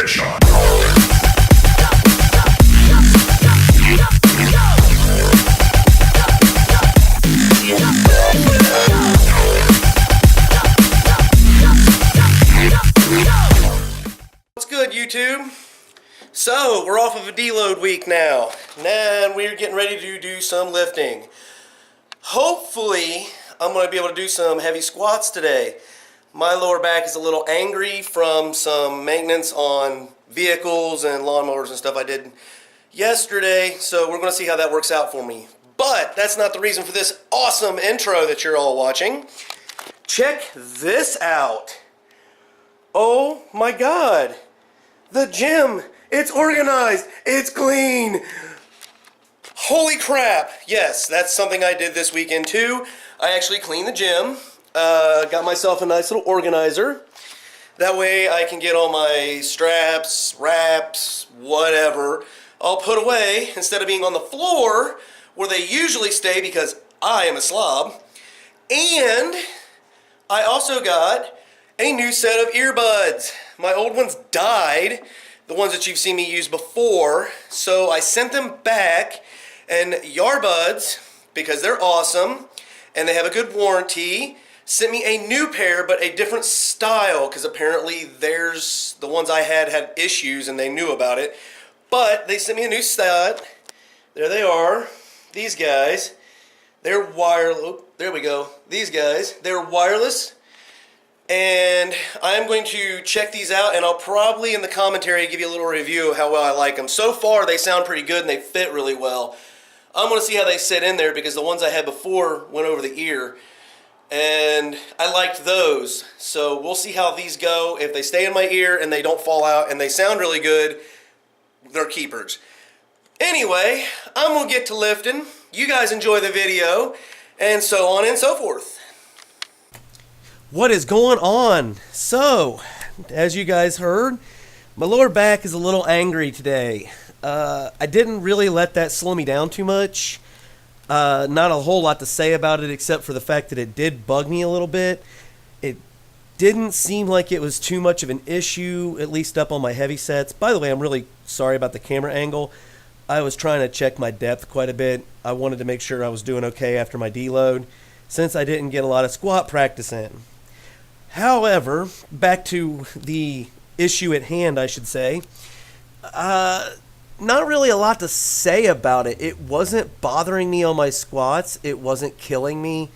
Edition. What's good, YouTube? So, we're off of a deload week now, and we're getting ready to do some lifting. Hopefully, I'm going to be able to do some heavy squats today. My lower back is a little angry from some maintenance on vehicles and lawnmowers and stuff I did yesterday, so we're going to see how that works out for me. But that's not the reason for this awesome intro that you're all watching. Check this out. Oh my God. The gym. It's organized. It's clean. Holy crap. Yes, that's something I did this weekend too. I actually cleaned the gym. Got myself a nice little organizer. That way I can get all my straps, wraps, whatever, all put away instead of being on the floor where they usually stay because I am a slob. And I also got a new set of earbuds. My old ones died, the ones that you've seen me use before, so I sent them back, and Yarbuds, because they're awesome and they have a good warranty, sent me a new pair but a different style, because apparently the ones I had issues and they knew about it. But they sent me a new set. There they are. These guys. They're wireless. Oh, there we go. These guys. They're wireless. And I'm going to check these out, and I'll probably in the commentary give you a little review of how well I like them. So far, they sound pretty good and they fit really well. I'm going to see how they sit in there because the ones I had before went over the ear. And I liked those. So we'll see how these go. If they stay in my ear and they don't fall out and they sound really good, they're keepers. Anyway, I'm going to get to lifting. You guys enjoy the video, and so on and so forth. What is going on? So, as you guys heard, my lower back is a little angry today. I didn't really let that slow me down too much. Not a whole lot to say about it except for the fact that it did bug me a little bit. It didn't seem like it was too much of an issue, at least up on my heavy sets. By the way, I'm really sorry about the camera angle. I was trying to check my depth quite a bit. I wanted to make sure I was doing okay after my deload, since I didn't get a lot of squat practice in. However, back to the issue at hand, I should say. Not really a lot to say about it. It wasn't bothering me on my squats. It wasn't killing me.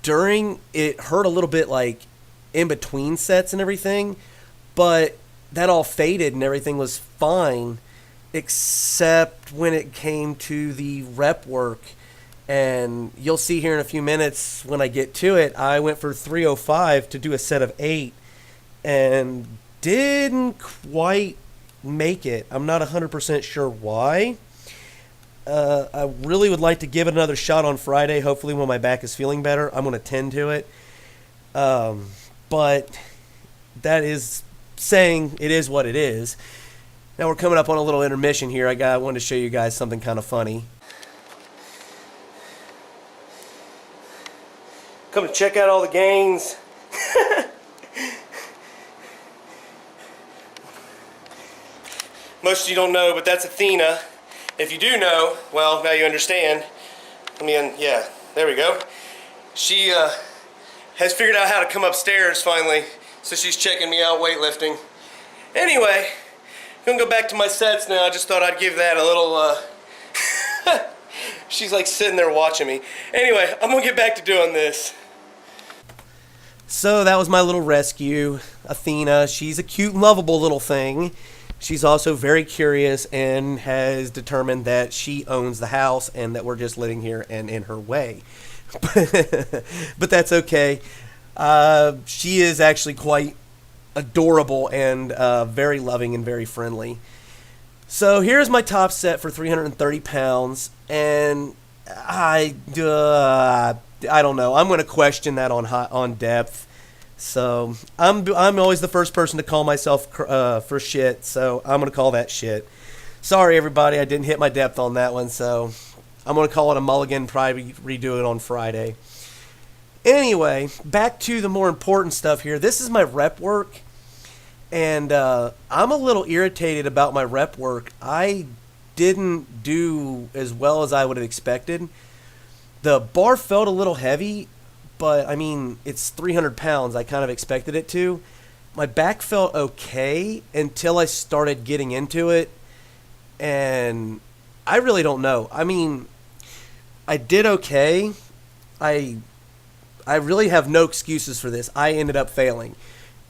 It hurt a little bit like in between sets and everything, but that all faded and everything was fine, except when it came to the rep work. And you'll see here in a few minutes when I get to it, I went for 305 to do a set of 8 and didn't quite make it. I'm not 100% sure why. I really would like to give it another shot on Friday, hopefully when my back is feeling better. I'm going to tend to it. But that is saying it is what it is. Now we're coming up on a little intermission here. I wanted to show you guys something kind of funny. Come to check out all the gains. Most of you don't know, but that's Athena. If you do know, well, now you understand. Yeah, there we go. She has figured out how to come upstairs finally, so she's checking me out weightlifting. Anyway, I'm gonna go back to my sets now. I just thought I'd give that a little, she's like sitting there watching me. Anyway, I'm gonna get back to doing this. So that was my little rescue, Athena. She's a cute and lovable little thing. She's also very curious and has determined that she owns the house and that we're just living here and in her way. But that's okay. She is actually quite adorable and very loving and very friendly. So here's my top set for 330 pounds, and I don't know. I'm going to question that on depth. So I'm always the first person to call myself for shit. So I'm going to call that shit. Sorry, everybody. I didn't hit my depth on that one. So I'm going to call it a mulligan. Probably redo it on Friday. Anyway, back to the more important stuff here. This is my rep work. And I'm a little irritated about my rep work. I didn't do as well as I would have expected. The bar felt a little heavy, but I mean, it's 300 pounds. I kind of expected it to. My back felt okay until I started getting into it, and I really don't know. I mean, I did okay. I I really have no excuses for this. I ended up failing.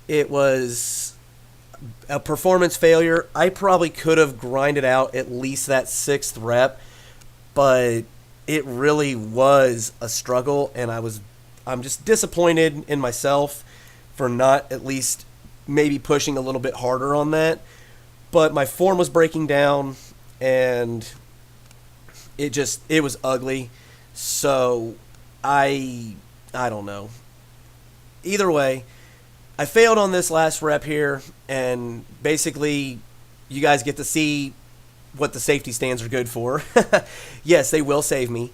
It was a performance failure. I probably could have grinded out at least that sixth rep, but it really was a struggle, and I'm just disappointed in myself for not at least maybe pushing a little bit harder on that. But my form was breaking down, and it was ugly. So I don't know. Either way, I failed on this last rep here, and basically you guys get to see what the safety stands are good for. Yes, they will save me,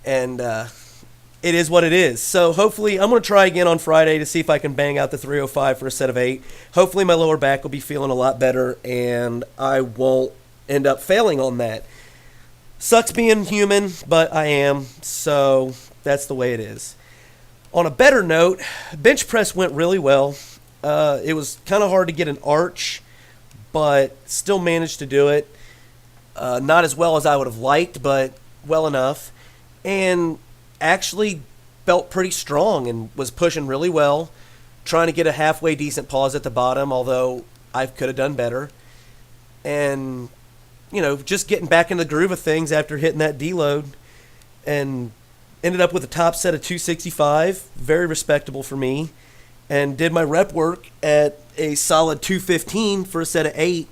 and it is what it is. So hopefully I'm going to try again on Friday to see if I can bang out the 305 for a set of 8. Hopefully my lower back will be feeling a lot better, and I won't end up failing on that. Sucks being human, but I am, so that's the way it is. On a better note, bench press went really well. It was kind of hard to get an arch, but still managed to do it. Not as well as I would have liked, but well enough. And actually felt pretty strong and was pushing really well, trying to get a halfway decent pause at the bottom, although I could have done better. And, just getting back into the groove of things after hitting that deload, and ended up with a top set of 265, very respectable for me, and did my rep work at a solid 215 for a set of 8.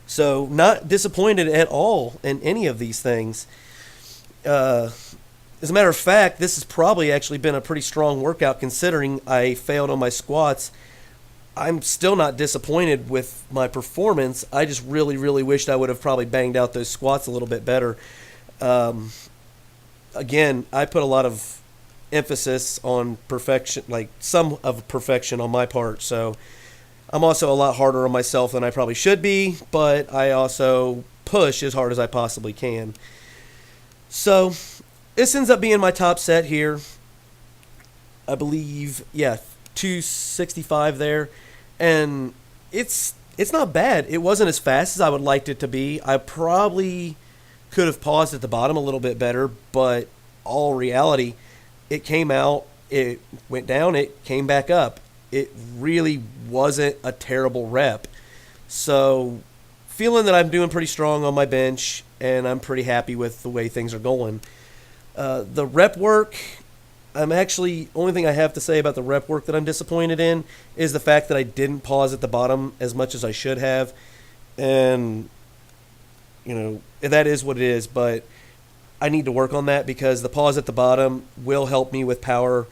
So not disappointed at all in any of these things. As a matter of fact, this has probably actually been a pretty strong workout considering I failed on my squats. I'm still not disappointed with my performance. I just really, really wished I would have probably banged out those squats a little bit better. Again, I put a lot of emphasis on perfection, like some of perfection on my part. So I'm also a lot harder on myself than I probably should be, but I also push as hard as I possibly can. So this ends up being my top set here. I believe, 265 there. And it's not bad. It wasn't as fast as I would liked it to be. I probably could have paused at the bottom a little bit better, but all reality, it came out, it went down, it came back up. It really wasn't a terrible rep. So feeling that I'm doing pretty strong on my bench, and I'm pretty happy with the way things are going. The rep work, only thing I have to say about the rep work that I'm disappointed in is the fact that I didn't pause at the bottom as much as I should have. And, that is what it is, but I need to work on that because the pause at the bottom will help me with power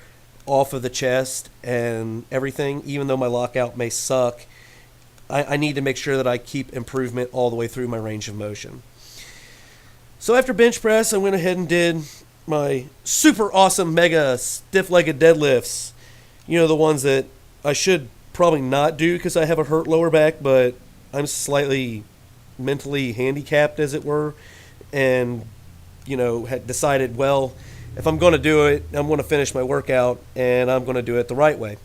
off of the chest and everything. Even though my lockout may suck, I need to make sure that I keep improvement all the way through my range of motion. So after bench press, I went ahead and did my super awesome mega stiff-legged deadlifts. The ones that I should probably not do because I have a hurt lower back, but I'm slightly mentally handicapped, as it were, and, had decided, well, if I'm going to do it, I'm going to finish my workout, and I'm going to do it the right way.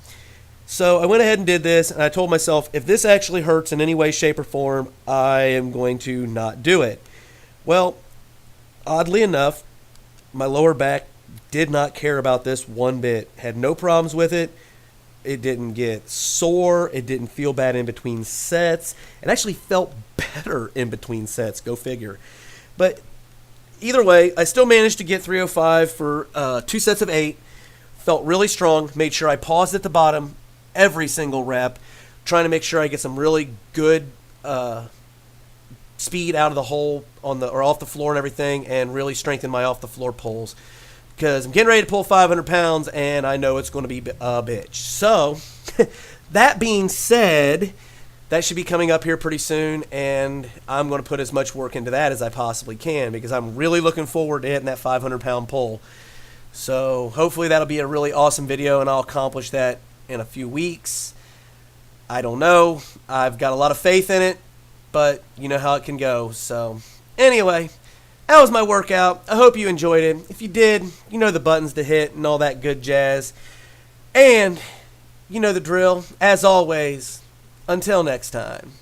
So I went ahead and did this, and I told myself, if this actually hurts in any way, shape, or form, I am going to not do it. Well, oddly enough, my lower back did not care about this one bit. Had no problems with it. It didn't get sore. It didn't feel bad in between sets. It actually felt better in between sets. Go figure. But either way, I still managed to get 305 for 2 sets of 8. Felt really strong. Made sure I paused at the bottom every single rep. Trying to make sure I get some really good speed out of the hole or off the floor and everything, and really strengthen my off the floor pulls because I'm getting ready to pull 500 pounds and I know it's going to be a bitch. So that being said, that should be coming up here pretty soon, and I'm going to put as much work into that as I possibly can because I'm really looking forward to hitting that 500 pound pull. So hopefully that'll be a really awesome video, and I'll accomplish that in a few weeks. I don't know. I've got a lot of faith in it, but you know how it can go. So, anyway, that was my workout. I hope you enjoyed it. If you did, you know the buttons to hit and all that good jazz. And you know the drill. As always, until next time.